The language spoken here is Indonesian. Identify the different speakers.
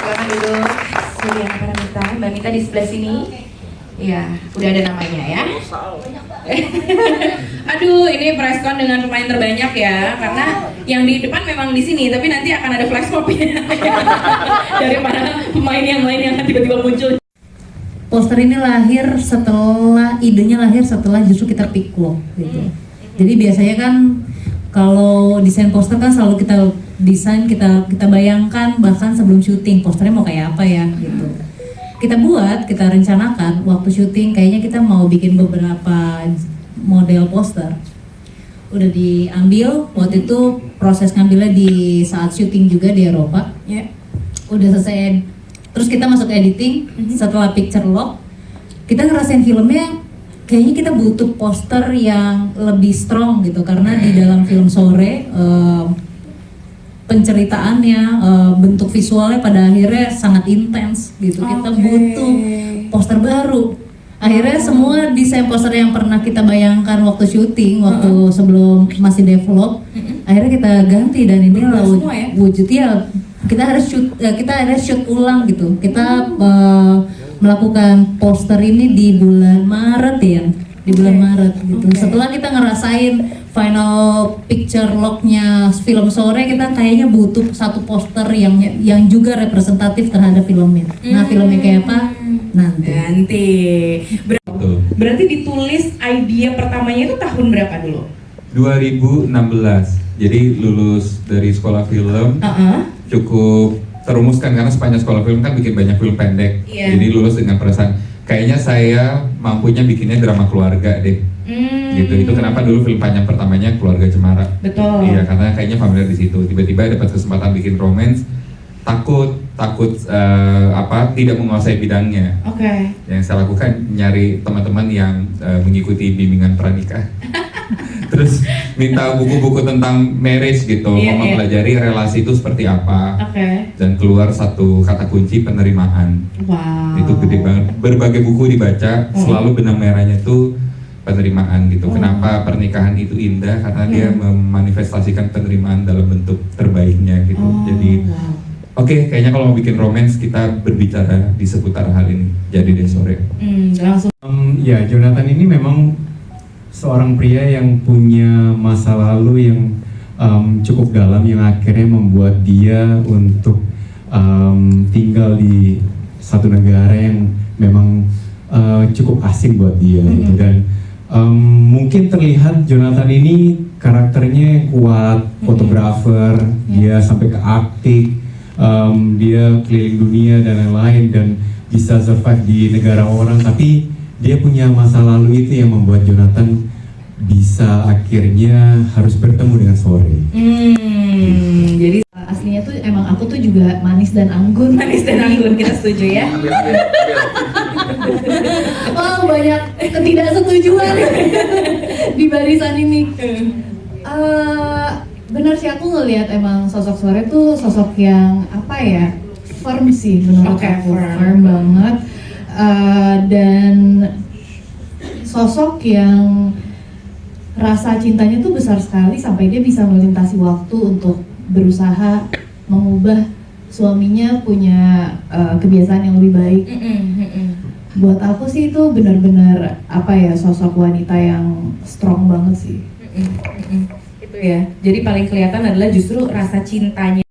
Speaker 1: Silakan duduk. Surya Paramita, Mbak Mita di sebelah sini. Iya, udah ada namanya ya. Aduh, ini preskon dengan pemain terbanyak ya, karena yang di depan memang di sini, tapi nanti akan ada flash mob ya. Dari para pemain yang lain yang tiba-tiba muncul.
Speaker 2: Poster ini idenya lahir setelah justru kita pick lock gitu. Jadi biasanya kan kalau desain poster kan selalu kita desain, kita bayangkan bahkan sebelum syuting posternya mau kayak apa ya gitu. Kita rencanakan waktu syuting kayaknya kita mau bikin beberapa model poster. Udah diambil, waktu itu proses ngambilnya di saat syuting juga di Eropa. Udah selesai, terus kita masuk editing. Setelah picture lock, kita ngerasain filmnya kayaknya kita butuh poster yang lebih strong gitu, karena di dalam film Sore penceritaannya, bentuk visualnya pada akhirnya sangat intens gitu. Kita butuh poster baru. Akhirnya semua desain poster yang pernah kita bayangkan waktu syuting, waktu sebelum masih develop, akhirnya kita ganti dan ini wujudnya kita harus shoot ulang gitu. Kita melakukan poster ini di bulan Maret ya, di bulan Maret gitu. Setelah kita ngerasain final picture lock-nya film Sore, kita kayaknya butuh satu poster yang juga representatif terhadap filmnya. Nah, filmnya kayak apa? Nanti.
Speaker 1: Berarti ditulis idea pertamanya itu tahun berapa dulu?
Speaker 3: 2016. Jadi lulus dari sekolah film. Cukup terumuskan karena sepanjang sekolah film kan bikin banyak film pendek. Jadi lulus dengan perasaan kayaknya saya mampunya bikinnya drama keluarga deh. Gitu. Itu kenapa dulu film panjang pertamanya Keluarga Cemara.
Speaker 1: Betul.
Speaker 3: Iya, karena kayaknya familiar di situ. Tiba-tiba dapat kesempatan bikin romance, takut tidak menguasai bidangnya. Yang saya lakukan nyari teman-teman yang mengikuti bimbingan pranikah. Terus minta buku-buku tentang marriage gitu, mempelajari relasi itu seperti apa. Dan keluar satu kata kunci, penerimaan. Itu gede banget. Berbagai buku dibaca, selalu benang merahnya itu penerimaan gitu. Kenapa pernikahan itu indah? Karena dia memanifestasikan penerimaan dalam bentuk terbaiknya gitu. Jadi kayaknya kalau mau bikin romance kita berbicara di seputar hal ini. Jadi deh Sore.
Speaker 4: Ya, Jonathan ini memang seorang pria yang punya masa lalu yang cukup dalam, yang akhirnya membuat dia untuk tinggal di satu negara yang memang cukup asing buat dia gitu. Dan mungkin terlihat Jonathan ini karakternya yang kuat, fotografer, dia sampai ke Arktik, dia keliling dunia dan lain-lain dan bisa survive di negara orang, tapi dia punya masa lalu itu yang membuat Jonathan bisa akhirnya harus bertemu dengan Sore.
Speaker 2: Jadi aslinya tuh emang aku tuh juga manis dan anggun.
Speaker 1: Kita setuju ya.
Speaker 2: Oh, banyak ketidaksetujuan di barisan ini. Benar sih, aku ngelihat emang sosok Sore tuh sosok yang apa ya, firm sih menurut aku, firm banget. Dan sosok yang rasa cintanya tuh besar sekali sampai dia bisa melintasi waktu untuk berusaha mengubah suaminya punya kebiasaan yang lebih baik. Buat aku sih itu benar-benar apa ya, sosok wanita yang strong banget sih.
Speaker 1: Itu ya. Jadi paling kelihatan adalah justru rasa cintanya.